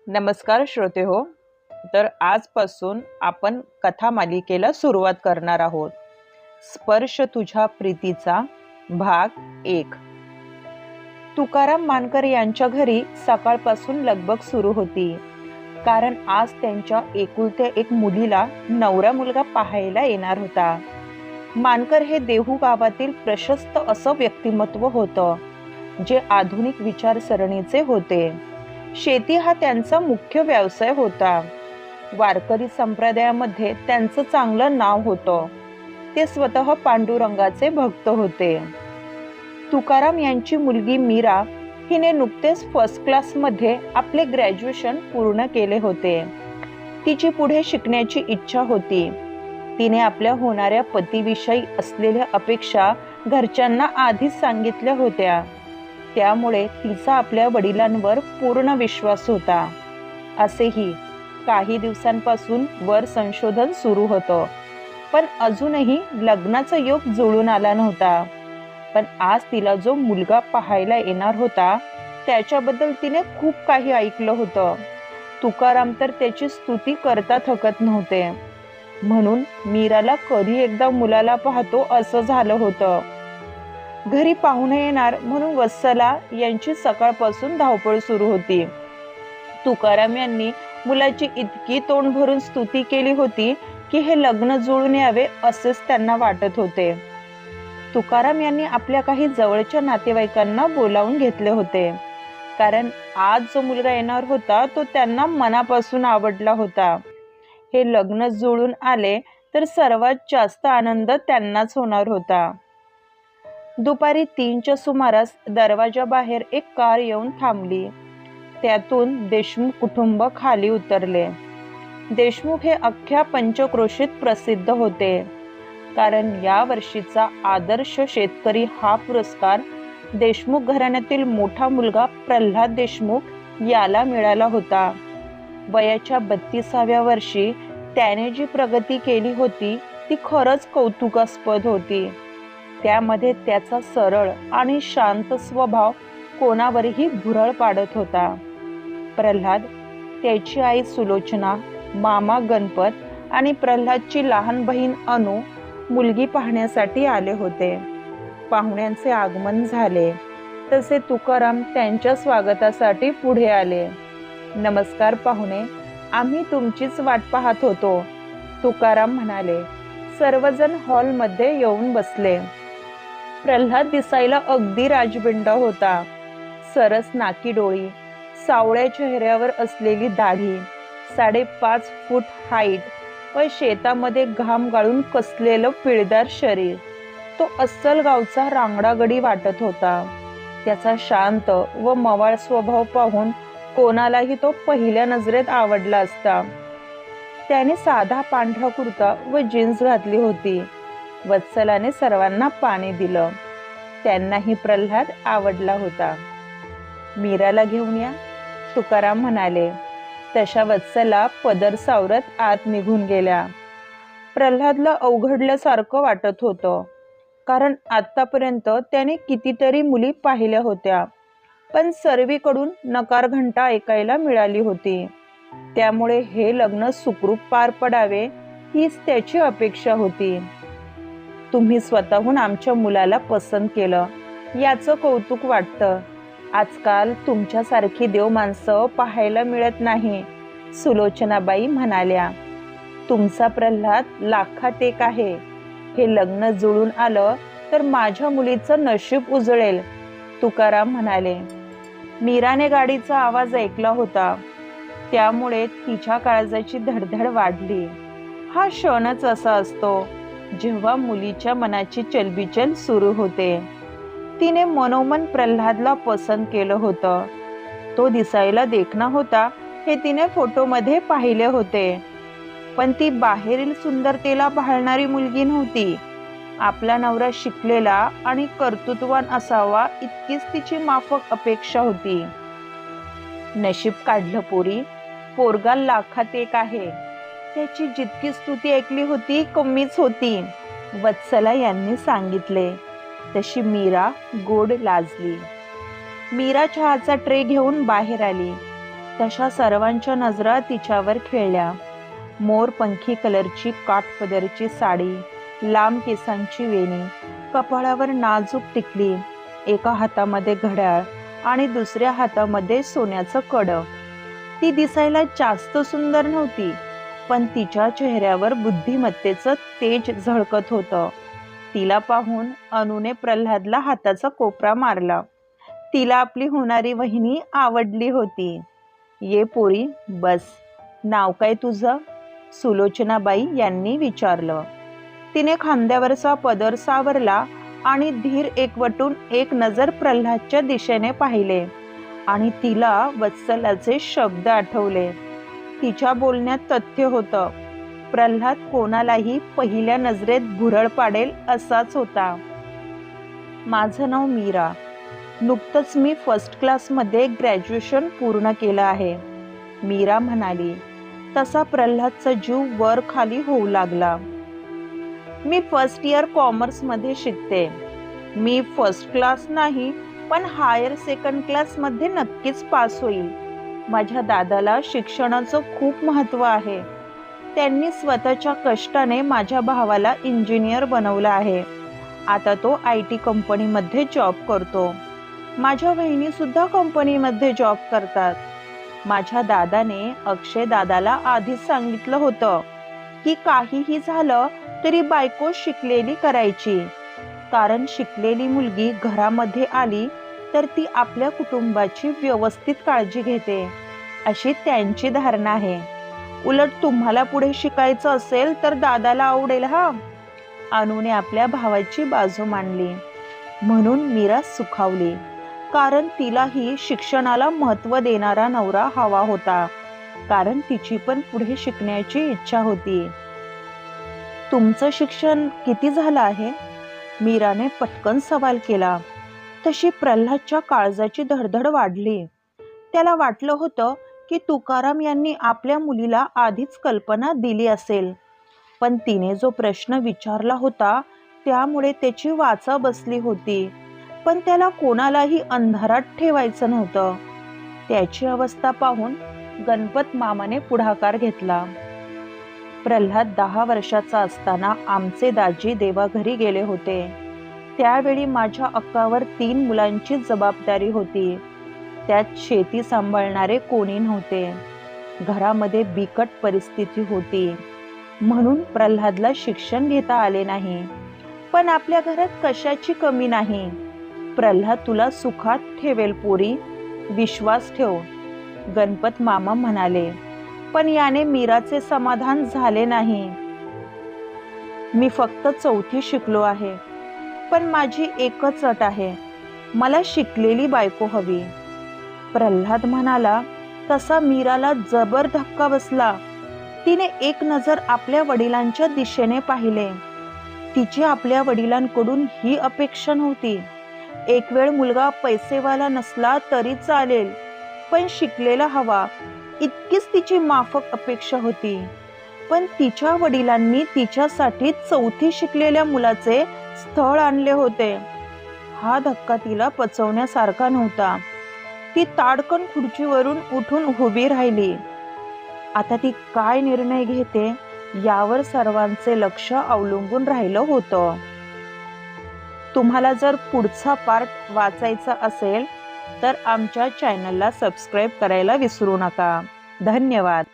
नमस्कार श्रोते हो. तर आजपासून आपण कथा मालिकेला सुरुवात करणार आहोत. स्पर्श तुझ्या प्रीतीचा भाग 1. तुकाराम मानकर यांच्या घरी सकाळपासून लगबग सुरू होती, कारण आज त्यांच्या एकुलत्या एक मुलीला नवरा मुलगा पाहायला येणार होता. मानकर हे देहू गावातील प्रशस्त असं व्यक्तिमत्व होतं, जे आधुनिक विचारसरणीचे होते. शेती हा त्यांचा मुख्य व्यवसाय होता. वारकरी संप्रदायामध्ये त्यांचं चांगलं नाव होतं. ते स्वतः पांडुरंगाचे भक्त होते. तुकाराम यांची मुलगी मीरा हिने नुकतेच फर्स्ट क्लासमध्ये आपले ग्रॅज्युएशन पूर्ण केले होते. तिची पुढे शिकण्याची इच्छा होती. तिने आपल्या होणाऱ्या पतीविषयी असलेल्या अपेक्षा घरच्यांना आधीच सांगितल्या होत्या. त्यामुळे तिचा आपल्या वडिलांवर पूर्ण विश्वास होता. असेही काही दिवसांपासून वर संशोधन सुरू होतं, पण अजूनही लग्नाचा योग जुळून आला नव्हता. पण आज तिला जो मुलगा पाहायला येणार होता त्याच्याबद्दल तिने खूप काही ऐकलं होतं. तुकाराम तर त्याची स्तुती करता थकत नव्हते. म्हणून मीराला कधी एकदा मुलाला पाहतो असं झालं होतं. घरी पाहुणे येणार म्हणून वत्सला यांची सकाळपासून धावपळ सुरू होती. तुकाराम यांनी मुलाची इतकी तोंड भरून स्तुती केली होती की हे लग्न जुळून यावे असेच त्यांना वाटत होते. तुकाराम यांनी आपल्या काही जवळच्या नातेवाईकांना बोलावून घेतले होते, कारण आज जो मुलगा येणार होता तो त्यांना मनापासून आवडला होता. हे लग्न जुळून आले तर सर्वात जास्त आनंद त्यांनाच होणार होता. दुपारी 3च्या सुमारास दरवाजाबाहेर एक कार येऊन थांबली. त्यातून देशमुख कुटुंब खाली उतरले. देशमुख हे अख्ख्या पंचक्रोशीत प्रसिद्ध होते, कारण या वर्षीचा आदर्श शेतकरी हा पुरस्कार देशमुख घराण्यातील मोठा मुलगा प्रल्हाद देशमुख याला मिळाला होता. वयाच्या 32व्या वर्षी त्याने जी प्रगती केली होती ती खरंच कौतुकास्पद होती. त्यामध्ये त्याचा सरळ आणि शांत स्वभाव कोणावरही भुरळ पाडत होता. प्रल्हाद, त्याची आई सुलोचना, मामा गणपत आणि प्रल्हादची लहान बहीण अनु मुलगी पाहण्यासाठी आले होते. पाहुण्यांचे आगमन झाले तसे तुकाराम त्यांच्या स्वागतासाठी पुढे आले. नमस्कार पाहुणे, आम्ही तुमचीच वाट पाहत होतो, तुकाराम म्हणाले. सर्वजण हॉलमध्ये येऊन बसले. प्रल्हाद दिसायला अगदी राजबिंडा होता. सरस नाकी डोळी, सावळ्या चेहऱ्यावर असलेली दाढी, 5.5 फूट हाईट व शेतामध्ये घाम गाळून कसलेलं पिळदार शरीर. तो अस्सल गावचा रांगडागडी वाटत होता. त्याचा शांत व मवाळ स्वभाव पाहून कोणालाही तो पहिल्या नजरेत आवडला असता. त्याने साधा पांढरा कुर्ता व जीन्स घातली होती. वत्सलाने सर्वांना पाणी दिलं. त्यांनाही प्रल्हाद आवडला होता. मीराला घेऊन या, तुकाराम म्हणाले. तशा वत्सला पदर सावरत आत निघून गेल्या. प्रल्हादला अवघडल्यासारखं वाटत होतं, कारण आतापर्यंत त्याने कितीतरी मुली पाहिल्या होत्या, पण सर्वीकडून नकार घंटा ऐकायला मिळाली होती. त्यामुळे हे लग्न सुखरूप पार पडावे हीच त्याची अपेक्षा होती. तुम्ही स्वतःहून आमच्या मुलाला पसंत केलं याचं कौतुक वाटतं. आजकाल तुमच्यासारखी देव माणसं पाहायला मिळत नाही, सुलोचनाबाई म्हणाल्या. तुमचा प्रल्हाद लाखात एक आहे. हे लग्न जुळून आलं तर माझ्या मुलीचं नशीब उजळेल, तुकाराम म्हणाले. मीराने गाडीचा आवाज ऐकला होता, त्यामुळे तिच्या काळजाची धडधड वाढली. हा क्षणच असा असतो जेव्हा मुलीच्या मनाची चलबिचल सुरू होते. तिने मनोमन प्रल्हादला पसंत केलं होतं. तो दिसायला देखणा होता हे तिने फोटोमध्ये पाहिले होते, पण ती बाहेरील सुंदरतेला भाळणारी मुलगी नव्हती. आपला नवरा शिकलेला आणि कर्तृत्ववान असावा इतकीच तिची माफक अपेक्षा होती. नशीब काढलं पोरी, पोरगा लाखात एक आहे. त्याची जितकी स्तुती ऐकली होती कमीच होती, वत्सला यांनी सांगितले. तशी मीरा गोड लाजली. मीरा चहाचा ट्रे घेऊन बाहेर आली. तशा सर्वांच्या नजरा तिच्यावर खेळल्या. मोरपंखी कलरची काठपदरची साडी, लांब केसांची वेणी, कपाळावर नाजूक टिकली, एका हातामध्ये घड्याळ आणि दुसऱ्या हातामध्ये सोन्याचं कडं. ती दिसायला जास्त सुंदर नव्हती, पण तिच्या चेहऱ्यावर बुद्धिमत्तेचं तेज झळकत होतं. तिला पाहून अनुने प्रल्हादला हाताचा कोपरा मारला. तिला आपली होणारी वहिनी आवडली होती. "ये पोरी, बस. नाव काय तुझं?" सुलोचनाबाई यांनी विचारलं. तिने खांद्यावरचा पदर सावरला आणि धीर एकवटून एक नजर प्रल्हादच्या दिशेने पाहिले आणि तिला वत्सलाचे शब्द आठवले. तिच्या बोलण्यात तथ्य होतं. प्रल्हाद कोणालाही पहिल्या नजरेत भुरळ पाडेल असाच होता. "माझं नाव मीरा. नुकतंच मी फर्स्ट क्लासमध्ये ग्रॅज्युएशन पूर्ण केलं आहे," मीरा म्हणाली. तसा प्रल्हादचा जीव वर खाली होऊ लागला. "मी फर्स्ट इयर कॉमर्समध्ये शिकते. मी फर्स्ट क्लास नाही, पण हायर सेकंड क्लासमध्ये नक्कीच पास होईल. माझ्या दादाला शिक्षणाचं खूप महत्त्व आहे. त्यांनी स्वतःच्या कष्टाने माझ्या भावाला इंजिनियर बनवलं आहे. आता तो IT कंपनीमध्ये जॉब करतो. माझ्या वहिनीसुद्धा कंपनीमध्ये जॉब करतात. माझ्या दादाने अक्षय दादाला आधीच सांगितलं होतं की काहीही झालं तरी बायको शिकलेली करायची, कारण शिकलेली मुलगी घरामध्ये आली तर ती आपल्या कुटुंबाची व्यवस्थित काळजी घेते, अशी त्यांची धारणा आहे. उलट तुम्हाला पुढे शिकायचं असेल तर दादाला आवडेल हा." अनुने आपल्या भावाची बाजू मांडली. म्हणून मीरा सुखावली, कारण तिलाही शिक्षणाला महत्त्व देणारा नवरा हवा होता, कारण तिची पण पुढे शिकण्याची इच्छा होती. "तुमचं शिक्षण किती झालं आहे?" मीराने पटकन सवाल केला. तशी प्रल्हादच्या काळजाची धडधड वाढली. त्याला वाटलं होतं की तुकाराम यांनी आपल्या मुलीला आधीच कल्पना दिली असेल, पण तिने जो प्रश्न विचारला होता त्यामुळे त्याची वाचा बसली होती. पण त्याला कोणालाही अंधारात ठेवायचं नव्हतं. त्याची अवस्था पाहून गणपत मामाने पुढाकार घेतला. "प्रल्हाद 10 वर्षाचा असताना आमचे दाजी देवाघरी गेले होते. त्यावेळी माझ्या अक्कावर 3 मुलांची जबाबदारी होती. त्यात शेती सांभाळणारे कोणी नव्हते. घरामध्ये बिकट परिस्थिती होती, म्हणून प्रल्हादला शिक्षण घेता आले नाही. पण आपल्या घरात कशाची कमी नाही. प्रल्हाद तुला सुखात ठेवेल पोरी, विश्वास ठेव," गणपत मामा म्हणाले. पण याने मीराचे समाधान झाले नाही. "मी फक्त 4थी शिकलो आहे, पण माझी एकच अट आहे, मला शिकलेली बायको हवी." प्रल्हाद म्हणाला. तसा मीराला जबर धक्का बसला. तिने एक नजर आपल्या वडिलांच्या दिशेने पाहिले. तिची आपल्या वडिलांकडून ही अपेक्षा नव्हती. एक वेळ मुलगा पैसेवाला नसला तरी चालेल, पण शिकलेला हवा, इतकीच तिची माफक अपेक्षा होती. पण तिच्या वडिलांनी तिच्यासाठी 4थी शिकलेल्या मुलाचे स्थळ आणले होते. हा धक्का तिला पचवण्यासारखा नव्हता. ती ताडकन खुर्चीवरून उठून उभी राहिली. आता ती काय निर्णय घेते यावर सर्वांचे लक्ष अवलंबून राहिलं होतं. तुम्हाला जर पुढचा पार्ट वाचायचा असेल तर आमच्या चॅनलला सबस्क्राईब करायला विसरू नका. धन्यवाद.